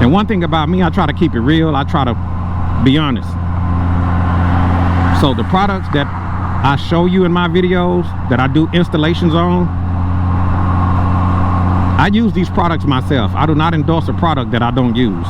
And one thing about me, I try to keep it real. I try to be honest. So the products that I show you in my videos, that I do installations on, I use these products myself. I do not endorse a product that I don't use.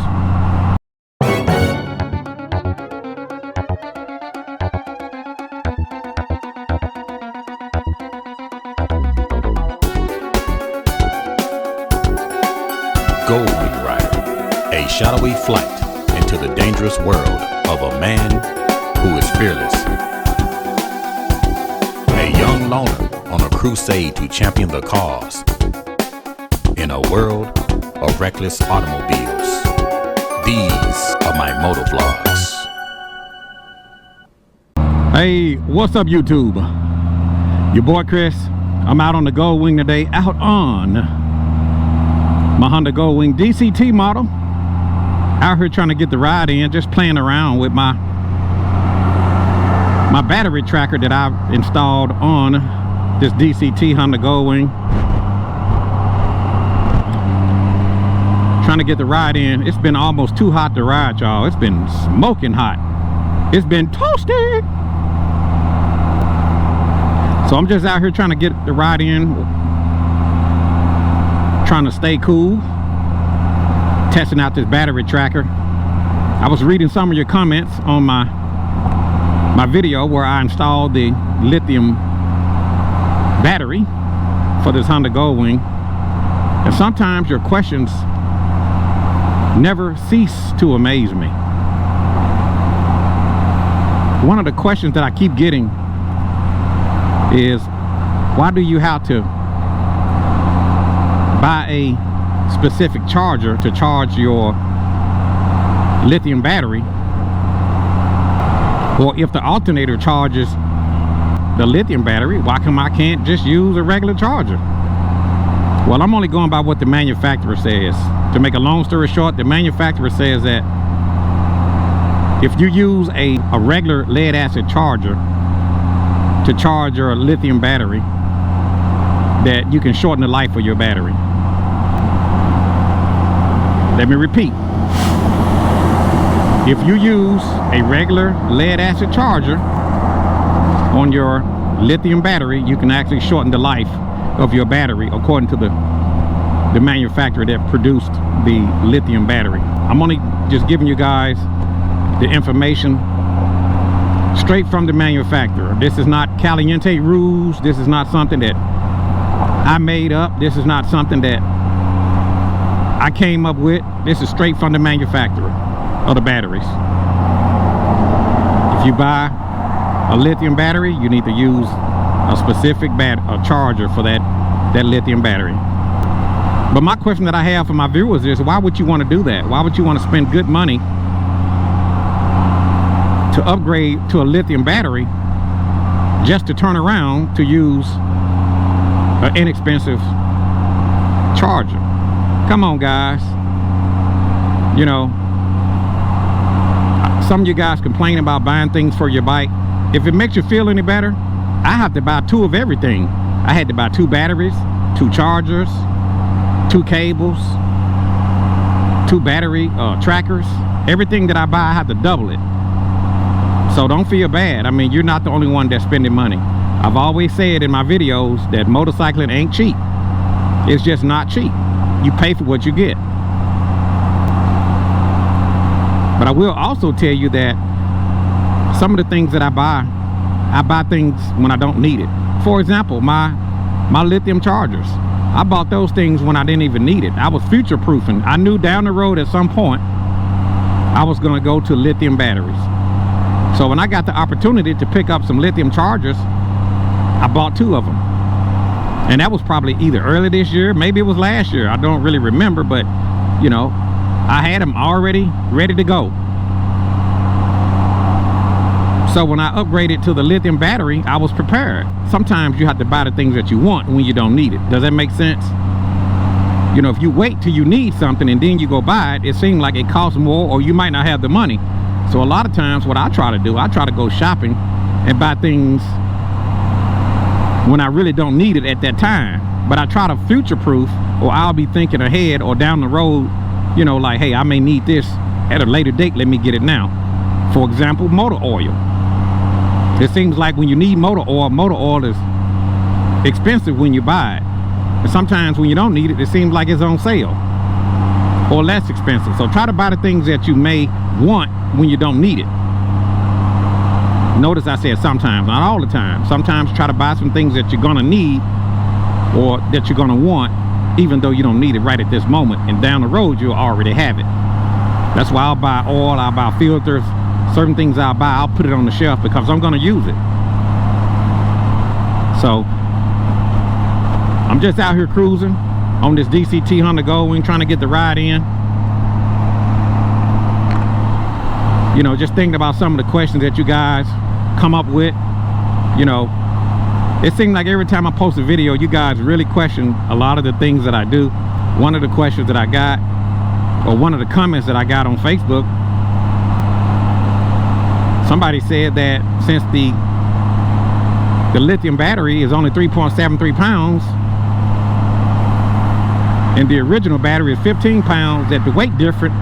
Goldwing Rider, a shadowy flight into the dangerous world of a man who is fearless. A young loner on a crusade to champion the cause in a world of reckless automobiles. These are my motor vlogs. Hey, what's up YouTube? Your boy Chris. I'm out on the Goldwing today, out on my Honda Goldwing DCT model. Out here trying to get the ride in, just playing around with my battery tracker that I've installed on this DCT Honda Goldwing. Trying to get the ride in. It's been almost too hot to ride, y'all. It's been smoking hot. It's been toasty. So I'm just out here trying to get the ride in, trying to stay cool, testing out this battery tracker. I was reading some of your comments on my video where I installed the lithium battery for this Honda Goldwing, and sometimes your questions never cease to amaze me. One of the questions that I keep getting is, why do you have to buy a specific charger to charge your lithium battery? Or if the alternator charges the lithium battery, why come I can't just use a regular charger? Well, I'm only going by what the manufacturer says. To make a long story short, the manufacturer says that if you use a regular lead acid charger to charge your lithium battery, that you can shorten the life of your battery. Let me repeat. If you use a regular lead acid charger on your lithium battery, you can actually shorten the life of your battery according to the manufacturer that produced the lithium battery. I'm only just giving you guys the information straight from the manufacturer. This is not caliente rules. This is not something that I made up. This is not something that I came up with. This is straight from the manufacturer of the batteries. If you buy a lithium battery, you need to use a specific charger for that lithium battery. But my question that I have for my viewers is, why would you want to do that? Why would you want to spend good money to upgrade to a lithium battery just to turn around to use an inexpensive charger? Come on, guys. You know, some of you guys complain about buying things for your bike. If it makes you feel any better, I have to buy 2 of everything. I had to buy 2 batteries, 2 chargers, 2 cables, 2 battery trackers. Everything that I buy, I have to double it. So don't feel bad. I mean, you're not the only one that's spending money. I've always said in my videos that motorcycling ain't cheap. It's just not cheap. You pay for what you get. But I will also tell you that some of the things that I buy things when I don't need it. For example, my lithium chargers. I bought those things when I didn't even need it. I was future-proofing. I knew down the road at some point I was going to go to lithium batteries. So when I got the opportunity to pick up some lithium chargers, I bought 2 of them. And that was probably either early this year, maybe it was last year. I don't really remember, but you know, I had them already ready to go. So when I upgraded to the lithium battery, I was prepared. Sometimes you have to buy the things that you want when you don't need it. Does that make sense? You know, if you wait till you need something and then you go buy it, it seems like it costs more, or you might not have the money. So a lot of times what I try to do, I try to go shopping and buy things when I really don't need it at that time. But I try to future-proof, or I'll be thinking ahead or down the road you know, like, hey, I may need this at a later date, let me get it now. For example, motor oil. It seems like when you need motor oil is expensive when you buy it. And sometimes when you don't need it, it seems like it's on sale or less expensive. So try to buy the things that you may want when you don't need it. Notice I said sometimes, not all the time. Sometimes try to buy some things that you're gonna need or that you're gonna want, even though you don't need it right at this moment, and down the road you'll already have it. That's why I'll buy oil, I'll buy filters, certain things I'll buy, I'll put it on the shelf because I'm gonna use it. So I'm just out here cruising on this DCT Honda Goldwing, trying to get the ride in. You know, just thinking about some of the questions that you guys come up with. You know, it seems like every time I post a video, you guys really question a lot of the things that I do. One of the questions that I got, or one of the comments that I got on Facebook, somebody said that since the lithium battery is only 3.73 pounds and the original battery is 15 pounds, that the weight difference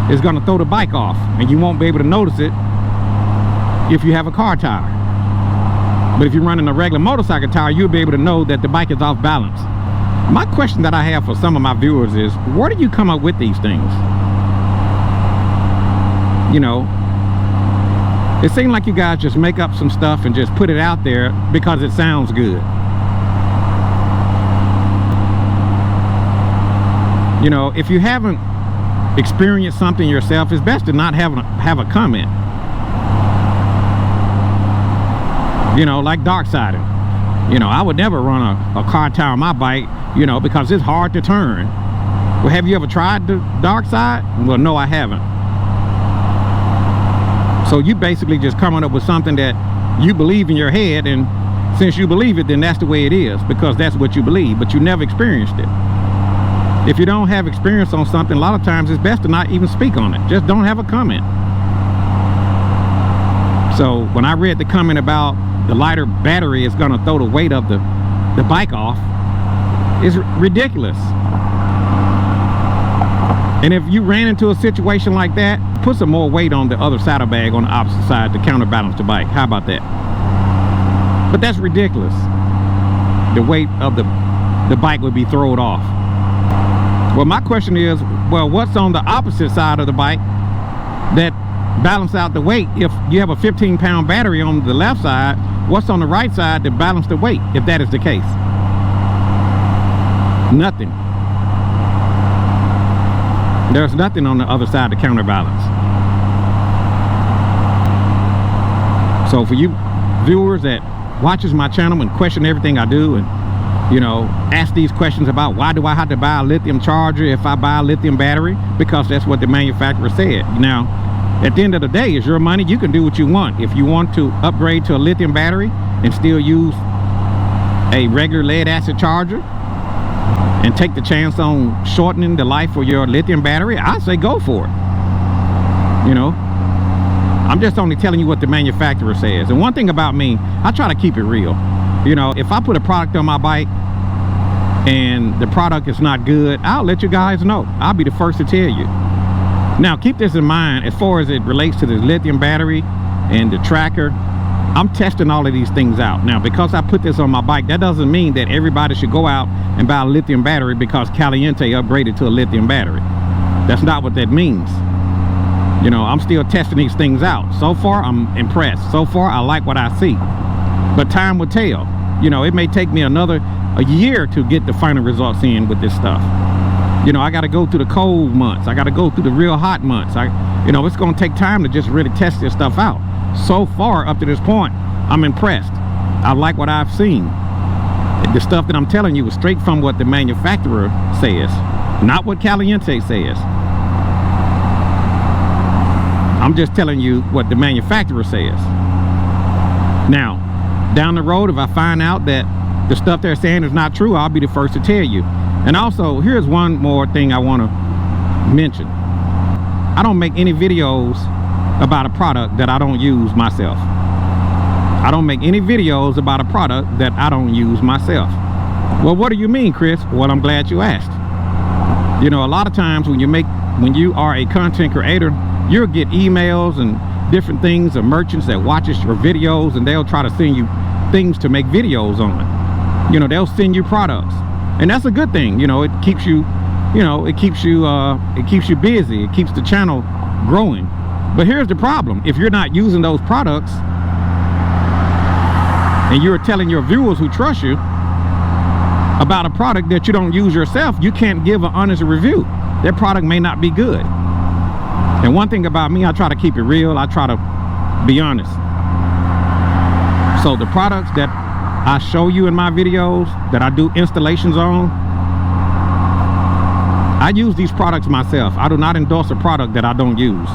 is going to throw the bike off, and you won't be able to notice it if you have a car tire. But if you're running a regular motorcycle tire, you'll be able to know that the bike is off balance. My question that I have for some of my viewers is, where do you come up with these things? You know, it seems like you guys just make up some stuff and just put it out there because it sounds good. You know, if you haven't experienced something yourself, it's best to not have a comment. You know, like dark siding. You know, I would never run a car tire on my bike, you know, because it's hard to turn. Well, have you ever tried the dark side? Well, no, I haven't. So you basically just coming up with something that you believe in your head, and since you believe it, then that's the way it is, because that's what you believe, but you never experienced it. If you don't have experience on something, a lot of times it's best to not even speak on it. Just don't have a comment. So when I read the comment about the lighter battery is going to throw the weight of the bike off, it's ridiculous. And if you ran into a situation like that, put some more weight on the other saddle bag on the opposite side to counterbalance the bike. How about that? But that's ridiculous. The weight of the bike would be thrown off. Well, my question is, well, what's on the opposite side of the bike that balance out the weight? If you have a 15-pound battery on the left side, what's on the right side to balance the weight, if that is the case? Nothing. There's nothing on the other side to counterbalance. So for you viewers that watches my channel and question everything I do, and you know, ask these questions about why do I have to buy a lithium charger if I buy a lithium battery, because that's what the manufacturer said. Now, at the end of the day, it's your money. You can do what you want. If you want to upgrade to a lithium battery and still use a regular lead acid charger and take the chance on shortening the life of your lithium battery, I say go for it. You know, I'm just only telling you what the manufacturer says. And one thing about me, I try to keep it real. You know, if I put a product on my bike and the product is not good, I'll let you guys know. I'll be the first to tell you. Now, keep this in mind as far as it relates to the lithium battery and the tracker. I'm testing all of these things out. Now, because I put this on my bike, that doesn't mean that everybody should go out and buy a lithium battery because Caliente upgraded to a lithium battery. That's not what that means. You know, I'm still testing these things out. So far, I'm impressed. So far, I like what I see. But time will tell. You know, it may take me a year to get the final results in with this stuff. You know, I got to go through the cold months. I got to go through the real hot months. You know, it's going to take time to just really test this stuff out. So far, up to this point, I'm impressed. I like what I've seen. The stuff that I'm telling you is straight from what the manufacturer says, not what Caliente says. I'm just telling you what the manufacturer says. Now, down the road, if I find out that the stuff they're saying is not true, I'll be the first to tell you. And also, here's one more thing I want to mention. I don't make any videos about a product that I don't use myself. I don't make any videos about a product that I don't use myself. Well, what do you mean, Chris? Well, I'm glad you asked. You know, a lot of times when you make when you are a content creator, you'll get emails and different things of merchants that watches your videos, and they'll try to send you things to make videos on. You know, they'll send you products, and that's a good thing. You know, it keeps you, it keeps you busy. It keeps the channel growing. But here's the problem: if you're not using those products, and you're telling your viewers who trust you about a product that you don't use yourself, you can't give an honest review. That product may not be good. And one thing about me, I try to keep it real. I try to be honest. So the products that I show you in my videos, that I do installations on, I use these products myself. I do not endorse a product that I don't use.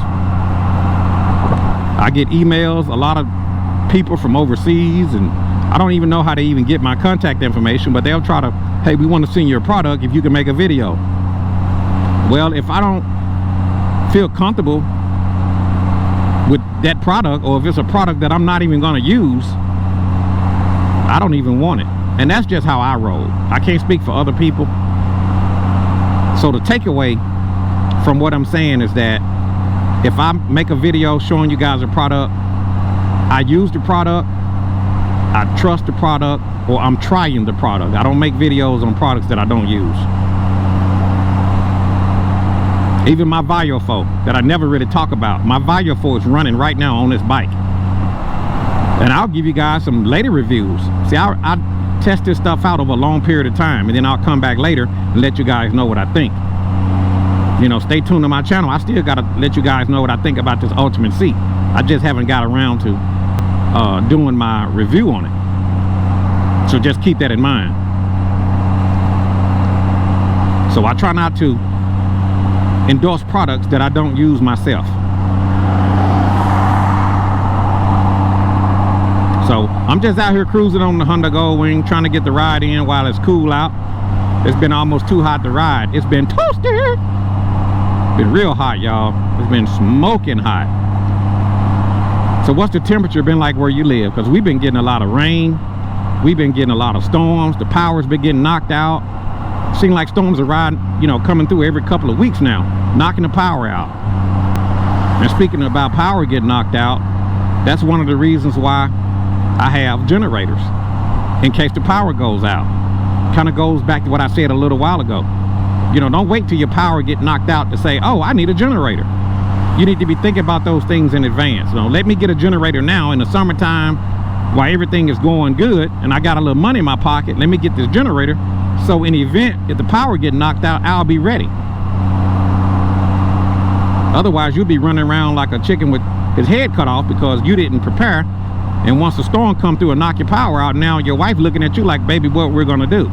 I get emails, a lot of people from overseas, and I don't even know how they even get my contact information, but they'll try to, hey, we want to send you a product if you can make a video. Well, if I don't feel comfortable with that product, or if it's a product that I'm not even going to use, I don't even want it. And that's just how I roll. I can't speak for other people. So the takeaway from what I'm saying is that if I make a video showing you guys a product, I use the product, I trust the product, or I'm trying the product. I don't make videos on products that I don't use. Even my Vario4 that I never really talk about, my Vario4 is running right now on this bike. And I'll give you guys some later reviews. See, I test this stuff out over a long period of time, and then I'll come back later and let you guys know what I think. You know, stay tuned to my channel. I still gotta let you guys know what I think about this Ultimate seat. I just haven't got around to doing my review on it. So just keep that in mind. So I try not to endorse products that I don't use myself. So I'm just out here cruising on the Honda Goldwing, trying to get the ride in while it's cool out. It's been almost too hot to ride. It's been toasted. Been real hot, y'all. It's been smoking hot. So what's the temperature been like where you live? Because we've been getting a lot of rain. We've been getting a lot of storms. The power's been getting knocked out. Seems like storms are coming through every couple of weeks now, knocking the power out. And speaking about power getting knocked out, that's one of the reasons why I have generators, in case the power goes out. Kind of goes back to what I said a little while ago. You know, don't wait till your power get knocked out to say, oh, I need a generator. You need to be thinking about those things in advance. You know, let me get a generator now in the summertime while everything is going good and I got a little money in my pocket. Let me get this generator, so in the event if the power get knocked out, I'll be ready. Otherwise, you'll be running around like a chicken with his head cut off because you didn't prepare. And once the storm come through and knock your power out, now your wife looking at you like, baby, what we're gonna do?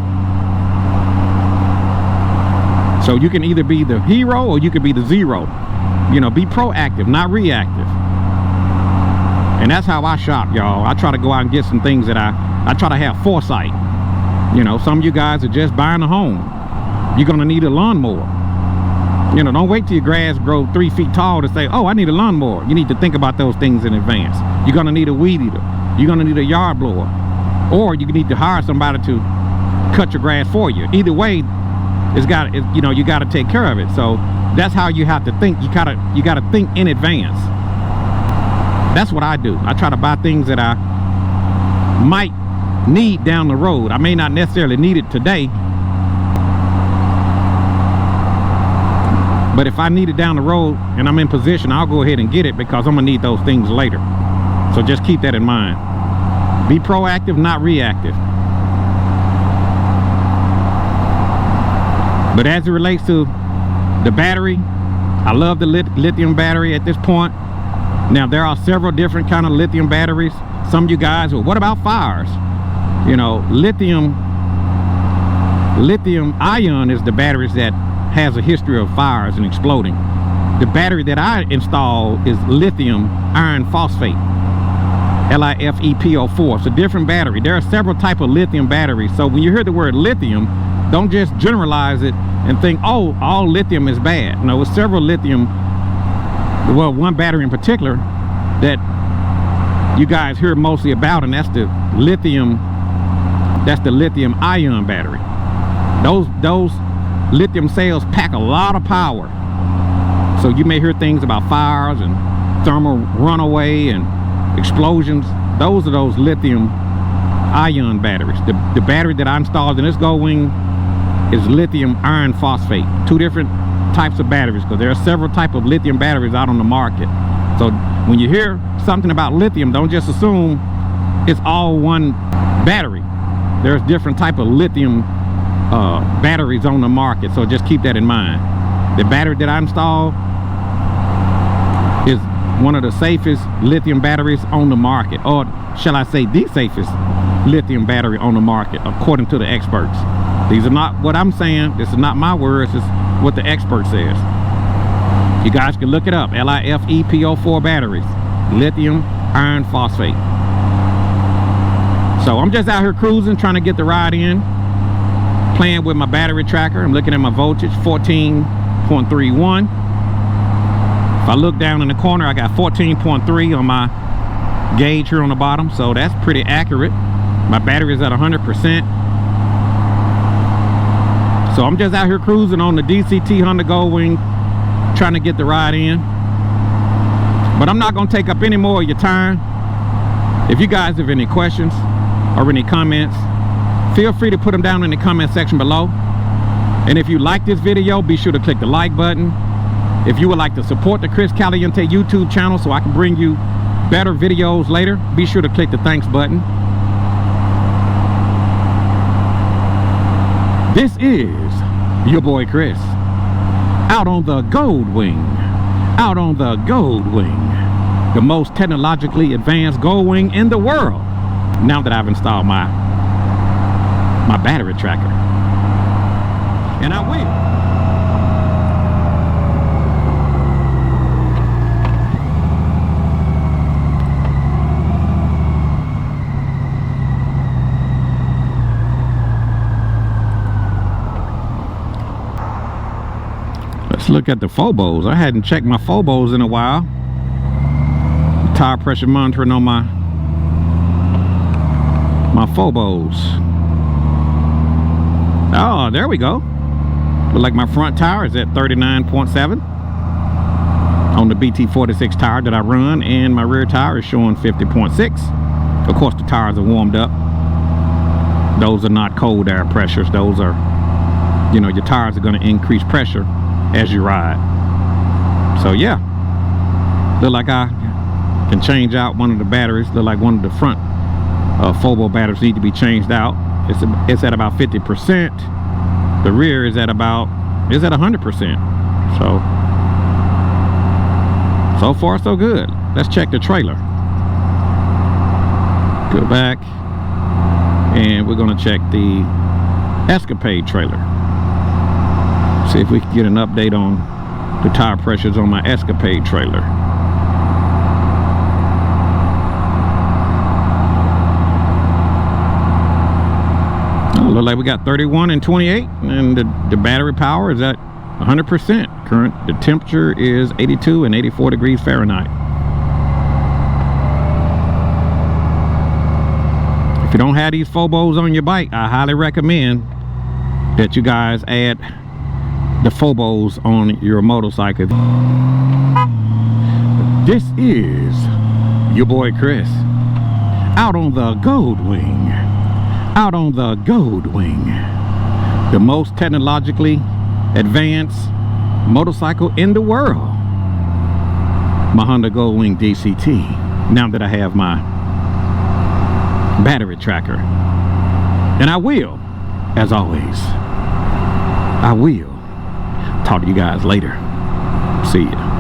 So you can either be the hero or you can be the zero. You know, be proactive, not reactive. And that's how I shop, y'all. I try to go out and get some things that I try to have foresight. You know, some of you guys are just buying a home. You're gonna need a lawnmower. You know, don't wait till your grass grow 3 feet tall to say, oh, I need a lawnmower. You need to think about those things in advance. You're gonna need a weed eater. You're gonna need a yard blower. Or you need to hire somebody to cut your grass for you. Either way, you gotta take care of it. So that's how you have to think. You gotta think in advance. That's what I do. I try to buy things that I might need down the road. I may not necessarily need it today, but if I need it down the road and I'm in position, I'll go ahead and get it because I'm gonna need those things later. So just keep that in mind. Be proactive, not reactive. But as it relates to the battery, I love the lithium battery at this point. Now there are several different kind of lithium batteries. Some of you guys, well, what about fires? You know, lithium ion is the batteries that has a history of fires and exploding. The battery that I install is lithium iron phosphate, LiFePO4. It's a different battery. There are several types of lithium batteries. So when you hear the word lithium, don't just generalize it and think, oh, all lithium is bad. No, it's several lithium, well, one battery in particular that you guys hear mostly about, and that's the lithium ion battery. Those lithium cells pack a lot of power. So you may hear things about fires and thermal runaway and explosions. Those are those lithium ion batteries. The battery that I installed in this Goldwing is lithium iron phosphate. Two different types of batteries, because there are several types of lithium batteries out on the market. So when you hear something about lithium, don't just assume it's all one battery. There's different type of lithium batteries on the market, so just keep that in mind. The battery that I installed is one of the safest lithium batteries on the market, or shall I say the safest lithium battery on the market, according to the experts. These are not what I'm saying. This is not my words. It's what the expert says. You guys can look it up. LiFePO4 batteries, lithium iron phosphate. So I'm just out here cruising, trying to get the ride in, playing with my battery tracker. I'm looking at my voltage, 14.31. If I look down in the corner, I got 14.3 on my gauge here on the bottom, so that's pretty accurate. My battery is at 100%. So I'm just out here cruising on the DCT Honda Goldwing, trying to get the ride in. But I'm not going to take up any more of your time. If you guys have any questions or any comments, feel free to put them down in the comment section below. And if you like this video, be sure to click the like button. If you would like to support the Chris Caliente YouTube channel so I can bring you better videos later, be sure to click the thanks button. This is your boy Chris, out on the Goldwing, out on the Goldwing, the most technologically advanced Goldwing in the world, now that I've installed my battery tracker. And I will. Let's look at the phobos. I hadn't checked my phobos in a while. Tire pressure monitoring on my phobos. Oh, there we go. Look like my front tire is at 39.7 on the BT46 tire that I run, and my rear tire is showing 50.6. Of course, the tires are warmed up. Those are not cold air pressures. Those are, you know, your tires are going to increase pressure as you ride. So yeah, look like I can change out one of the batteries. Look like one of the front phobo batteries need to be changed out. It's at about 50%. The rear is at 100%. So far so good. Let's check the trailer. Go back and we're going to check the Escapade trailer. See if we can get an update on the tire pressures on my Escapade trailer. Oh, look like we got 31 and 28, and the battery power is at 100%. The temperature is 82 and 84 degrees Fahrenheit. If you don't have these phobos on your bike, I highly recommend that you guys add the phobos on your motorcycle. This is your boy Chris, out on the Goldwing, out on the Goldwing, the most technologically advanced motorcycle in the world. My Honda Goldwing DCT, now that I have my battery tracker. And I will, as always, I will talk to you guys later. See ya.